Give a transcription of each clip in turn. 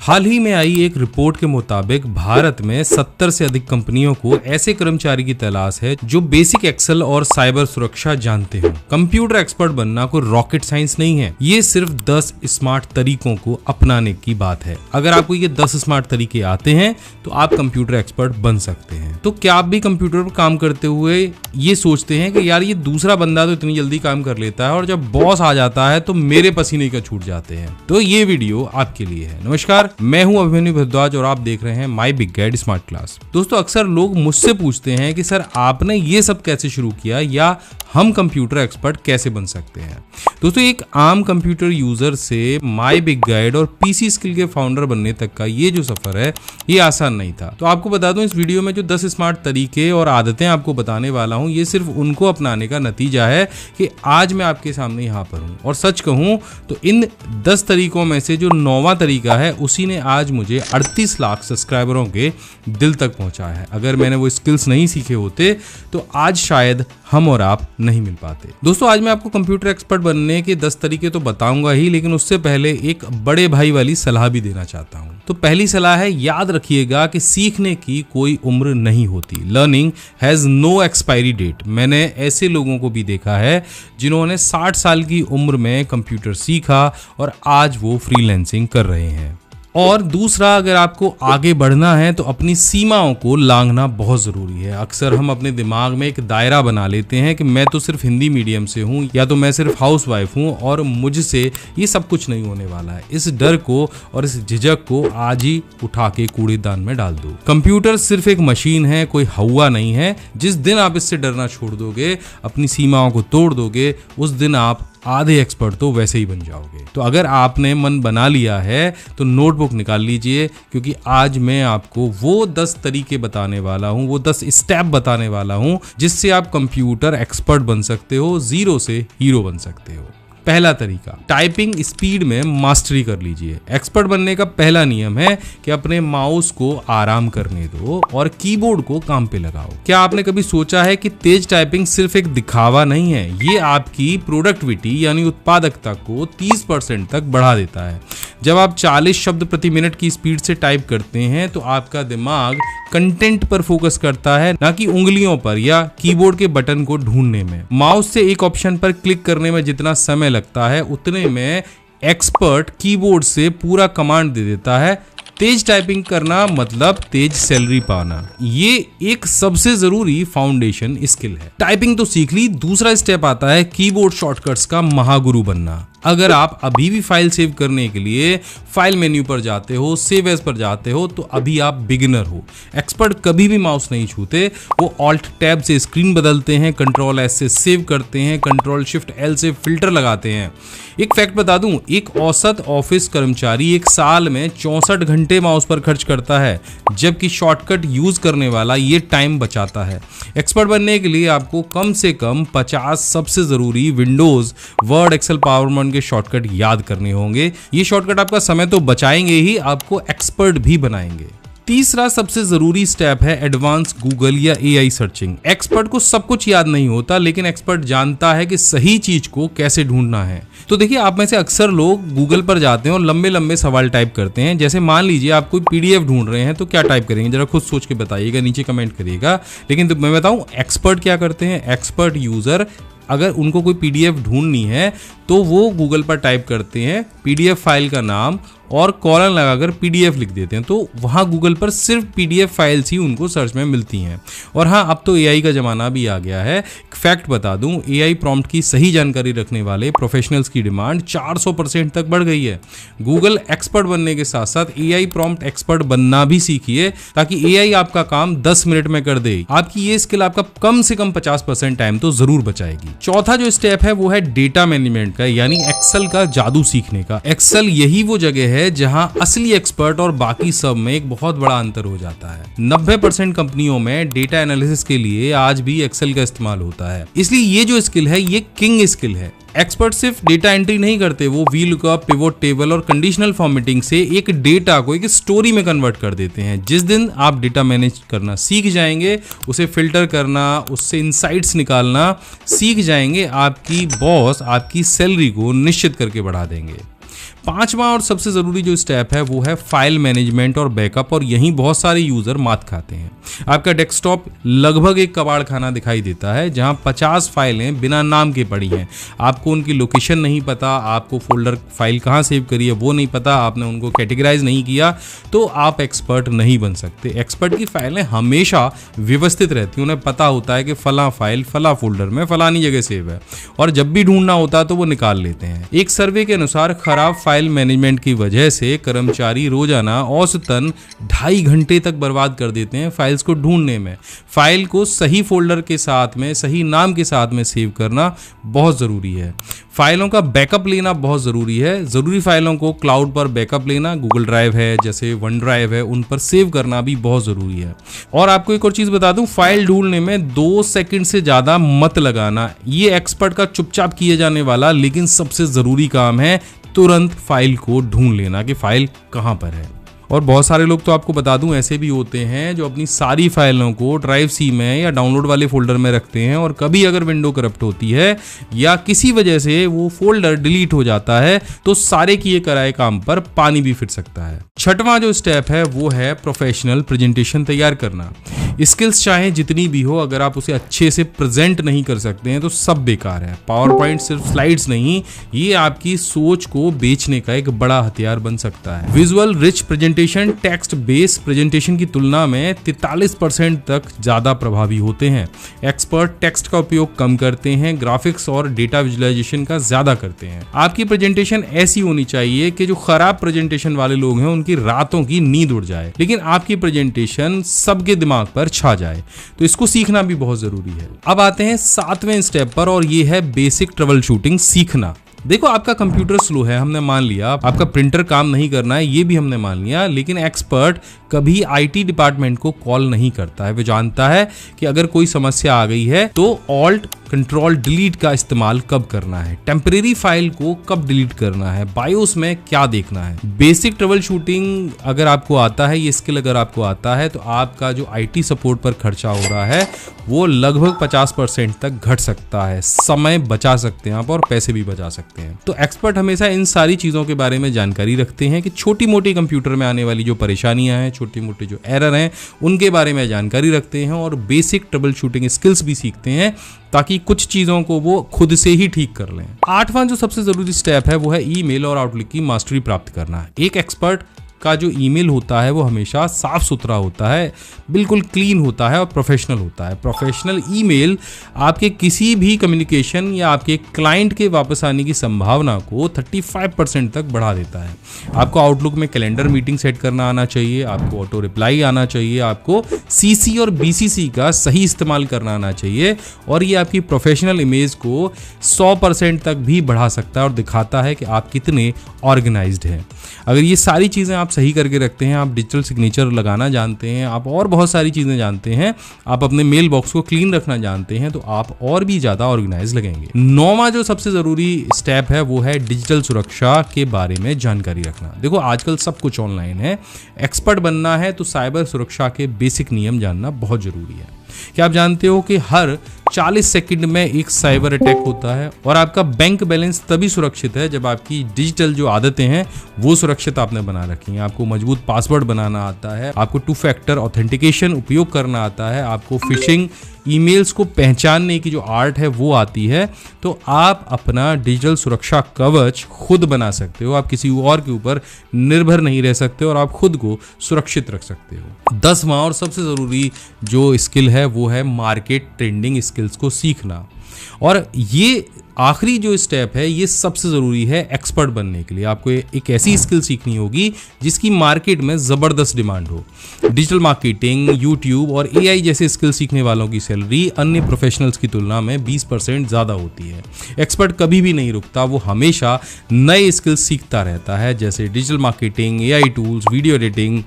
हाल ही में आई एक रिपोर्ट के मुताबिक भारत में 70 से अधिक कंपनियों को ऐसे कर्मचारी की तलाश है जो बेसिक एक्सेल और साइबर सुरक्षा जानते हो। कंप्यूटर एक्सपर्ट बनना कोई रॉकेट साइंस नहीं है, ये सिर्फ 10 स्मार्ट तरीकों को अपनाने की बात है। अगर आपको ये 10 स्मार्ट तरीके आते हैं तो आप कंप्यूटर एक्सपर्ट बन सकते हैं। तो क्या आप भी कंप्यूटर पर काम करते हुए ये सोचते हैं कि यार ये दूसरा बंदा तो इतनी जल्दी काम कर लेता है और जब बॉस आ जाता है तो मेरे पसीने का छूट जाते हैं? तो ये वीडियो आपके लिए है। नमस्कार, मैं हूं अभिमन्यु भारद्वाज और आप देख रहे हैं my big guide smart class. दोस्तों, अक्सर लोग मुझसे पूछते हैं कि सर आपने ये सब कैसे शुरू किया या हम कंप्यूटर एक्सपर्ट कैसे बन सकते हैं। दोस्तों, एक आम कंप्यूटर यूजर से माय बिग गाइड और पीसी स्किल के फाउंडर बनने तक का ये जो सफर है ये आसान नहीं था। तो आपको बता दूं, इस वीडियो में जो 10 स्मार्ट तरीके और आदतें आपको बताने वाला हूं ये सिर्फ उनको अपनाने का नतीजा है कि आज मैं आपके सामने यहाँ पर हूँ। और सच कहूँ तो इन 10 तरीकों में से जो 9वां तरीका है उसी ने आज मुझे 38 लाख सब्सक्राइबरों के दिल तक पहुंचा है। अगर मैंने वो स्किल्स नहीं सीखे होते तो आज शायद हम और आप नहीं मिल पाते। दोस्तों, आज मैं आपको कंप्यूटर एक्सपर्ट बनने के 10 तरीके तो बताऊंगा ही, लेकिन उससे पहले एक बड़े भाई वाली सलाह भी देना चाहता हूं। तो पहली सलाह है, याद रखिएगा कि सीखने की कोई उम्र नहीं होती। Learning has no expiry date. मैंने ऐसे लोगों को भी देखा है जिन्होंने 60 साल की उम्र में कंप्यूटर सीखा और आज वो फ्रीलांसिंग कर रहे हैं। और दूसरा, अगर आपको आगे बढ़ना है तो अपनी सीमाओं को लांघना बहुत जरूरी है। अक्सर हम अपने दिमाग में एक दायरा बना लेते हैं कि मैं तो सिर्फ हिंदी मीडियम से हूं या तो मैं सिर्फ हाउस वाइफ हूं और मुझसे ये सब कुछ नहीं होने वाला है। इस डर को और इस झिझक को आज ही उठा के कूड़ेदान में डाल दो। कंप्यूटर सिर्फ एक मशीन है, कोई हवा नहीं है। जिस दिन आप इससे डरना छोड़ दोगे, अपनी सीमाओं को तोड़ दोगे, उस दिन आप आधे एक्सपर्ट तो वैसे ही बन जाओगे। तो अगर आपने मन बना लिया है तो नोटबुक निकाल लीजिए, क्योंकि आज मैं आपको वो 10 तरीके बताने वाला हूं, वो 10 स्टेप बताने वाला हूं जिससे आप कंप्यूटर एक्सपर्ट बन सकते हो, जीरो से हीरो बन सकते हो। पहला तरीका, टाइपिंग स्पीड में मास्टरी कर लीजिए। एक्सपर्ट बनने का पहला नियम है कि अपने माउस को आराम करने दो और कीबोर्ड को काम पे लगाओ। क्या आपने कभी सोचा है कि तेज टाइपिंग सिर्फ एक दिखावा नहीं है, ये आपकी प्रोडक्टिविटी यानी उत्पादकता को 30% तक बढ़ा देता है। जब आप 40 शब्द प्रति मिनट की स्पीड से टाइप करते हैं तो आपका दिमाग कंटेंट पर फोकस करता है, ना कि उंगलियों पर या कीबोर्ड के बटन को ढूंढने में। माउस से एक ऑप्शन पर क्लिक करने में जितना समय लगता है उतने में एक्सपर्ट कीबोर्ड से पूरा कमांड दे देता है। तेज टाइपिंग करना मतलब तेज सैलरी पाना। ये एक सबसे जरूरी फाउंडेशन स्किल है। टाइपिंग तो सीख ली, दूसरा स्टेप आता है कीबोर्ड शॉर्टकट्स का महागुरु बनना। अगर आप अभी भी फाइल सेव करने के लिए फाइल मेन्यू पर जाते हो, सेव एज पर जाते हो, तो अभी आप बिगिनर हो। एक्सपर्ट कभी भी माउस नहीं छूते, वो ऑल्ट टैब से स्क्रीन बदलते हैं, कंट्रोल एस से सेव करते हैं, कंट्रोल शिफ्ट एल से फिल्टर लगाते हैं। एक फैक्ट बता दूं, एक औसत ऑफिस कर्मचारी एक साल में 64 घंटे माउस पर खर्च करता है, जबकि शॉर्टकट यूज करने वाला ये टाइम बचाता है। एक्सपर्ट बनने के लिए आपको कम से कम 50 सबसे जरूरी विंडोज, वर्ड, एक्सेल, पावरपॉइंट के शॉर्टकट याद करने होंगे। ये शॉर्टकट आपका समय तो बचाएंगे ही, आपको एक्सपर्ट भी बनाएंगे। तीसरा सबसे जरूरी स्टेप है एडवांस गूगल या एआई सर्चिंग। एक्सपर्ट को सब कुछ याद नहीं होता, लेकिन एक्सपर्ट जानता है कि सही चीज को कैसे ढूंढना है। तो देखिए, आप में से अक्सर लोग गूगल पर जाते हैं और लंबे लंबे सवाल टाइप करते हैं। जैसे मान लीजिए आप कोई पीडीएफ ढूंढ रहे हैं तो क्या टाइप करेंगे, जरा खुद सोच के बताइएगा, नीचे कमेंट करिएगा। लेकिन तो मैं बताऊं एक्सपर्ट क्या करते हैं। एक्सपर्ट यूजर अगर उनको कोई पीडीएफ ढूंढनी है तो वो गूगल पर टाइप करते हैं पीडीएफ फाइल का नाम और कॉलन लगाकर पीडीएफ लिख देते हैं, तो वहाँ गूगल पर सिर्फ पीडीएफ फाइल्स ही उनको सर्च में मिलती हैं। और हाँ, अब तो एआई का ज़माना भी आ गया है। फैक्ट बता दूं, एआई प्रॉम्प्ट की सही जानकारी रखने वाले प्रोफेशनल्स की डिमांड 400% तक बढ़ गई है। गूगल एक्सपर्ट बनने के साथ साथ एआई प्रॉम्प्ट एक्सपर्ट बनना भी सीखिए, ताकि एआई आपका काम 10 मिनट में कर दे। आपकी ये स्किल आपका कम से कम 50% टाइम तो जरूर बचाएगी। चौथा जो स्टेप है वो है डेटा मैनेजमेंट का, यानी एक्सेल का जादू सीखने का। एक्सेल यही वो जगह है जहां असली एक्सपर्ट और बाकी सब में एक बहुत बड़ा अंतर हो जाता है। 90% कंपनियों में डेटा एनालिसिस के लिए आज भी एक्सेल का इस्तेमाल होता है। इसलिए ये जो स्किल है ये किंग स्किल है। एक्सपर्ट सिर्फ डेटा एंट्री नहीं करते, वो वीलुकअप, पिवोट टेबल और कंडीशनल फॉर्मेटिंग से एक डेटा को एक स्टोरी में कन्वर्ट कर देते हैं। जिस दिन आप डेटा मैनेज करना सीख जाएंगे, उसे फिल्टर करना, उससे इनसाइट्स निकालना सीख जाएंगे, आपकी बॉस आपकी सैलरी को निश्चित करके बढ़ा देंगे। पांचवा और सबसे जरूरी जो स्टेप है वो है फाइल मैनेजमेंट और बैकअप, और यहीं बहुत सारे यूजर मात खाते हैं। आपका डेस्कटॉप लगभग एक कबाड़ खाना दिखाई देता है जहां 50 फाइलें बिना नाम के पड़ी हैं। आपको उनकी लोकेशन नहीं पता, आपको फोल्डर फाइल कहां सेव करी है वो नहीं पता, आपने उनको कैटेगराइज नहीं किया, तो आप एक्सपर्ट नहीं बन सकते। एक्सपर्ट की फाइलें हमेशा व्यवस्थित रहती हैं, उन्हें पता होता है कि फला फाइल फला फोल्डर में फलानी जगह सेव है, और जब भी ढूंढना होता है तो वो निकाल लेते हैं। एक सर्वे के अनुसार खराब फाइल मैनेजमेंट की वजह से कर्मचारी रोजाना औसतन 2.5 घंटे तक बर्बाद कर देते हैं फाइल्स को ढूंढने में। फाइल को सही फोल्डर के साथ में, सही नाम के साथ में सेव करना बहुत जरूरी है। फाइलों का बैकअप लेना बहुत ज़रूरी है। ज़रूरी फाइलों को क्लाउड पर बैकअप लेना, गूगल ड्राइव है, जैसे वन ड्राइव है, उन पर सेव करना भी बहुत ज़रूरी है। और आपको एक और चीज़ बता दूं, फाइल ढूंढने में 2 सेकंड से ज़्यादा मत लगाना। ये एक्सपर्ट का चुपचाप किए जाने वाला लेकिन सबसे ज़रूरी काम है, तुरंत फाइल को ढूंढ लेना कि फाइल कहाँ पर है। और बहुत सारे लोग तो आपको बता दूं ऐसे भी होते हैं जो अपनी सारी फाइलों को ड्राइव सी में या डाउनलोड वाले फोल्डर में रखते हैं, और कभी अगर विंडो करप्ट होती है या किसी वजह से वो फोल्डर डिलीट हो जाता है तो सारे किए कराए काम पर पानी भी फिर सकता है। छठवां जो स्टेप है वो है प्रोफेशनल प्रेजेंटेशन तैयार करना। स्किल्स चाहे जितनी भी हो, अगर आप उसे अच्छे से प्रेजेंट नहीं कर सकते हैं तो सब बेकार है। पावर पॉइंट सिर्फ स्लाइड्स नहीं, ये आपकी सोच को बेचने का एक बड़ा हथियार बन सकता है। Visual rich presentation text based presentation की तुलना में 43% तक ज्यादा प्रभावी होते हैं। एक्सपर्ट टेक्स्ट का उपयोग कम करते हैं, ग्राफिक्स और डेटा विजुअलाइजेशन का ज्यादा करते हैं। आपकी प्रेजेंटेशन ऐसी होनी चाहिए कि जो खराब प्रेजेंटेशन वाले लोग हैं उनकी रातों की नींद उड़ जाए, लेकिन आपकी प्रेजेंटेशन सबके दिमाग पर छा जाए। तो इसको सीखना भी बहुत जरूरी है। अब आते हैं 7वें स्टेप पर, और ये है बेसिक ट्रबल शूटिंग सीखना। देखो, आपका कंप्यूटर स्लो है, हमने मान लिया, आपका प्रिंटर काम नहीं करना है, ये भी हमने मान लिया, लेकिन एक्सपर्ट कभी आईटी डिपार्टमेंट को कॉल नहीं करता है। वो जानता है कि अगर कोई समस्या आ गई है तो ऑल्ट कंट्रोल डिलीट का इस्तेमाल कब करना है, टेम्परेरी फाइल को कब डिलीट करना है, बायोस में क्या देखना है। बेसिक ट्रबल शूटिंग अगर आपको आता है, ये स्किल अगर आपको आता है, तो आपका जो आईटी सपोर्ट पर खर्चा हो रहा है वो लगभग 50% तक घट सकता है। समय बचा सकते हैं आप और पैसे भी बचा सकते हैं। तो एक्सपर्ट हमेशा इन सारी चीजों के बारे में जानकारी रखते हैं कि छोटी मोटी कंप्यूटर में आने वाली जो परेशानियां हैं, छोटी मोटी जो एरर हैं, उनके बारे में जानकारी रखते हैं और बेसिक ट्रबल शूटिंग स्किल्स भी सीखते हैं ताकि कुछ चीजों को वो खुद से ही ठीक कर लें। 8वां जो सबसे जरूरी स्टेप है वो है ईमेल और आउटलुक की मास्टरी प्राप्त करना। एक एक्सपर्ट का जो ईमेल होता है वो हमेशा साफ सुथरा होता है, बिल्कुल क्लीन होता है और प्रोफेशनल होता है। प्रोफेशनल ईमेल आपके किसी भी कम्युनिकेशन या आपके क्लाइंट के वापस आने की संभावना को 35% तक बढ़ा देता है। आपको आउटलुक में कैलेंडर मीटिंग सेट करना आना चाहिए, आपको ऑटो रिप्लाई आना चाहिए, आपको सीसी और बीसीसी का सही इस्तेमाल करना आना चाहिए, और ये आपकी प्रोफेशनल इमेज को 100% तक भी बढ़ा सकता है और दिखाता है कि आप कितने ऑर्गेनाइज्ड हैं। अगर ये सारी चीज़ें आप सही करके रखते हैं, आप डिजिटल सिग्नेचर लगाना जानते हैं, आप और बहुत सारी चीज़ें जानते हैं, आप अपने मेल बॉक्स को क्लीन रखना जानते हैं, तो आप और भी ज़्यादा ऑर्गेनाइज लगेंगे। 9वां जो सबसे ज़रूरी स्टेप है वो है डिजिटल सुरक्षा के बारे में जानकारी रखना। देखो, आजकल सब कुछ ऑनलाइन है, एक्सपर्ट बनना है तो साइबर सुरक्षा के बेसिक नियम जानना बहुत ज़रूरी है। क्या आप जानते हो कि हर 40 सेकंड में एक साइबर अटैक होता है, और आपका बैंक बैलेंस तभी सुरक्षित है जब आपकी डिजिटल जो आदतें हैं वो सुरक्षित आपने बना रखी हैं। आपको मजबूत पासवर्ड बनाना आता है, आपको 2 फैक्टर ऑथेंटिकेशन उपयोग करना आता है, आपको फिशिंग ईमेल्स को पहचानने की जो आर्ट है वो आती है, तो आप अपना डिजिटल सुरक्षा कवच खुद बना सकते हो। आप किसी और के ऊपर निर्भर नहीं रह सकते और आप खुद को सुरक्षित रख सकते हो। 10वां और सबसे ज़रूरी जो स्किल है वो है मार्केट ट्रेंडिंग स्किल्स को सीखना, और ये आखिरी जो स्टेप है ये सबसे ज़रूरी है एक्सपर्ट बनने के लिए। आपको एक ऐसी स्किल सीखनी होगी जिसकी मार्केट में ज़बरदस्त डिमांड हो। डिजिटल मार्केटिंग, यूट्यूब और एआई जैसे स्किल सीखने वालों की सैलरी अन्य प्रोफेशनल्स की तुलना में 20% ज़्यादा होती है। एक्सपर्ट कभी भी नहीं रुकता, वो हमेशा नए स्किल सीखता रहता है, जैसे digital marketing, AI tools, video editing,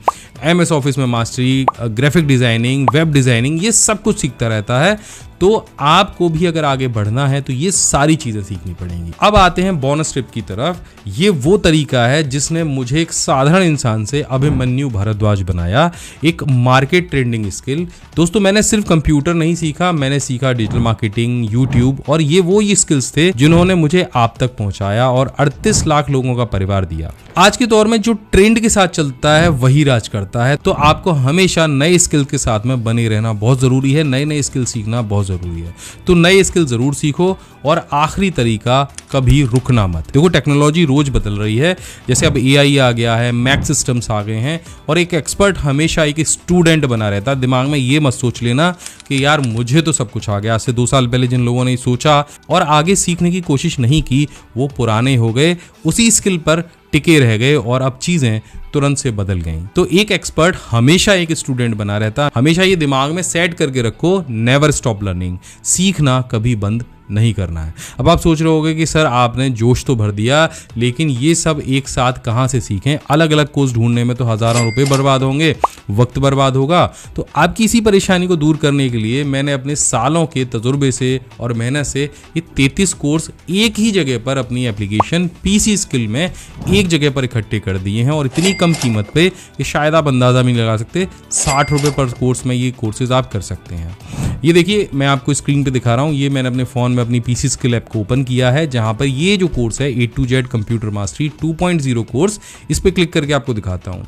MS office में mastery, graphic designing, web designing, ये सब कुछ सीखता रहता है। तो आपको भी अगर आगे बढ़ना है तो ये सारी नई चीजें सीखनी पड़ेंगी। अब आते हैं बोनस टिप की तरफ। ये वो तरीका है जिसने मुझे एक साधारण इंसान से अभिमन्यु भारद्वाज बनाया, एक मार्केट ट्रेंडिंग स्किल। दोस्तों मैंने सिर्फ कंप्यूटर नहीं सीखा, मैंने सीखा डिजिटल मार्केटिंग, यूट्यूब, और ये स्किल्स थे जिन्होंने मुझे आप तक पहुंचाया और 38 लाख लोगों का परिवार दिया। आज के दौर में जो ट्रेंड के साथ चलता है वही राज करता है, तो आपको हमेशा नए स्किल के साथ में बने रहना बहुत जरूरी है, नए स्किल सीखना बहुत जरूरी है। तो नए स्किल जरूर सीखो, और आखिरी तरीका, कभी रुकना मत। देखो टेक्नोलॉजी रोज बदल रही है, जैसे अब AI आ गया है, मैक सिस्टम्स आ गए हैं, और एक एक्सपर्ट हमेशा एक स्टूडेंट बना रहता है। दिमाग में ये मत सोच लेना कि यार मुझे तो सब कुछ आ गया। आज से 2 साल पहले जिन लोगों ने सोचा और आगे सीखने की कोशिश नहीं की, वो पुराने हो गए, उसी स्किल पर टिके रह गए, और अब चीजें तुरंत से बदल गई। तो एक एक्सपर्ट हमेशा एक स्टूडेंट बना रहता है। हमेशा ये दिमाग में सेट करके रखो, नेवर स्टॉप लर्निंग, सीखना कभी बंद नहीं करना है। अब आप सोच रहे होंगे कि सर आपने जोश तो भर दिया, लेकिन ये सब एक साथ कहाँ से सीखें? अलग अलग कोर्स ढूंढने में तो हजारों रुपए बर्बाद होंगे, वक्त बर्बाद होगा। तो आपकी इसी परेशानी को दूर करने के लिए मैंने अपने सालों के तजुर्बे से और मेहनत से ये 33 कोर्स एक ही जगह पर अपनी एप्लीकेशन PC स्किल में एक जगह पर इकट्ठे कर दिए हैं, और इतनी कम कीमत पे कि शायद आप अंदाजा भी नहीं लगा सकते। 60 रुपए पर कोर्स में ये कोर्सेज आप कर सकते हैं। ये देखिए मैं आपको स्क्रीन पे दिखा रहा हूँ, ये मैंने अपने फोन में अपनी PC स्किल ऐप को ओपन किया है, जहां पर ये जो कोर्स है A to Z computer mastery 2.0 course, इस पे क्लिक करके आपको दिखाता हूँ।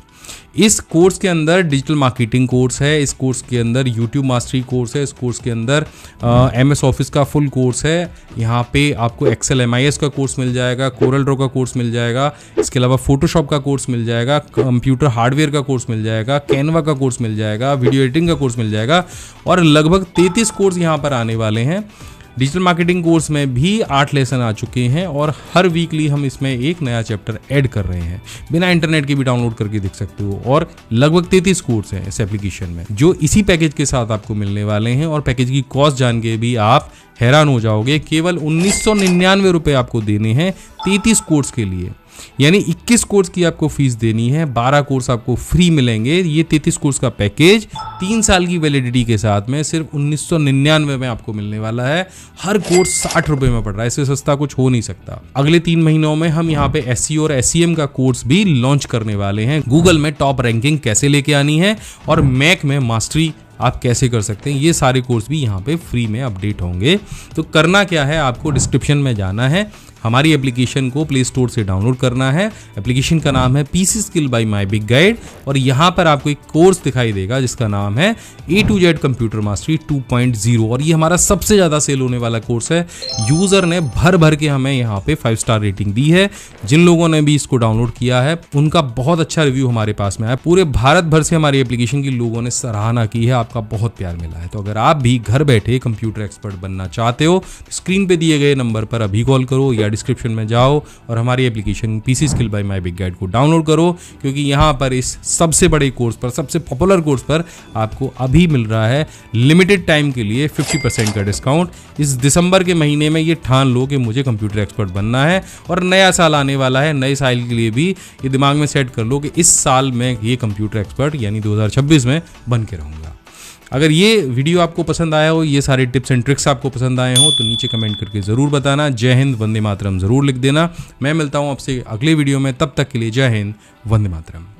इस कोर्स के अंदर डिजिटल मार्केटिंग कोर्स है, इस कोर्स के अंदर यूट्यूब मास्टरी कोर्स है, इस कोर्स के अंदर MS ऑफिस का फुल कोर्स है। यहाँ पे आपको Excel MIS का कोर्स मिल जाएगा, कोरल ड्रॉ का कोर्स मिल जाएगा, इसके अलावा फोटोशॉप का कोर्स मिल जाएगा, कंप्यूटर हार्डवेयर का कोर्स मिल जाएगा, कैनवा का कोर्स मिल जाएगा, वीडियो एडिटिंग का कोर्स मिल जाएगा, और लगभग 33 कोर्स यहाँ पर आने वाले हैं। डिजिटल मार्केटिंग कोर्स में भी 8 लेसन आ चुके हैं, और हर वीकली हम इसमें एक नया चैप्टर ऐड कर रहे हैं। बिना इंटरनेट के भी डाउनलोड करके देख सकते हो, और लगभग 33 कोर्स हैं इस एप्लीकेशन में, जो इसी पैकेज के साथ आपको मिलने वाले हैं। और पैकेज की कॉस्ट जान के भी आप हैरान हो जाओगे, केवल 1999 रुपए आपको देने हैं 33 कोर्स के लिए। यानी 21 कोर्स की आपको फीस देनी है, 12 कोर्स आपको फ्री मिलेंगे। ये 33 कोर्स का पैकेज 3 साल की वैलिडिटी के साथ में सिर्फ 1999 में आपको मिलने वाला है। हर कोर्स 60 रुपए में पड़ रहा है, इससे सस्ता कुछ हो नहीं सकता। अगले 3 महीनों में हम यहाँ पे SEO और SEM का कोर्स भी लॉन्च करने वाले हैं। गूगल में टॉप रैंकिंग कैसे लेके आनी है, और मैक में मास्टरी आप कैसे कर सकते हैं, ये सारे कोर्स भी यहाँ पे फ्री में अपडेट होंगे। तो करना क्या है, आपको डिस्क्रिप्शन में जाना है, हमारी एप्लीकेशन को प्ले स्टोर से डाउनलोड करना है। एप्लीकेशन का नाम है PC skill by my big guide, और यहाँ पर आपको एक कोर्स दिखाई देगा जिसका नाम है A to Z computer mastery 2.0, और ये हमारा सबसे ज़्यादा सेल होने वाला कोर्स है। यूज़र ने भर भर के हमें यहाँ पे 5 स्टार रेटिंग दी है। जिन लोगों ने भी इसको डाउनलोड किया है उनका बहुत अच्छा रिव्यू हमारे पास में आया। पूरे भारत भर से हमारी एप्लीकेशन की लोगों ने सराहना की है, आपका बहुत प्यार मिला है। तो अगर आप भी घर बैठे कंप्यूटर एक्सपर्ट बनना चाहते हो तो स्क्रीन पे दिए गए नंबर पर अभी कॉल करो, या डिस्क्रिप्शन में जाओ और हमारी application PC skill by my big guide को डाउनलोड करो, क्योंकि यहाँ पर इस सबसे बड़े कोर्स पर, सबसे पॉपुलर कोर्स पर आपको अभी मिल रहा है लिमिटेड टाइम के लिए 50% का डिस्काउंट। इस दिसंबर के महीने में ये ठान लो कि मुझे कंप्यूटर एक्सपर्ट बनना है, और नया साल आने वाला है, नए साल के लिए भी ये दिमाग में सेट कर लो कि इस साल में ये कंप्यूटर एक्सपर्ट यानी 2026 में बन के रहूंगा। अगर ये वीडियो आपको पसंद आया हो, ये सारे टिप्स एंड ट्रिक्स आपको पसंद आए हो, तो नीचे कमेंट करके ज़रूर बताना। जय हिंद, वंदे मातरम ज़रूर लिख देना। मैं मिलता हूँ आपसे अगले वीडियो में, तब तक के लिए जय हिंद, वंदे मातरम।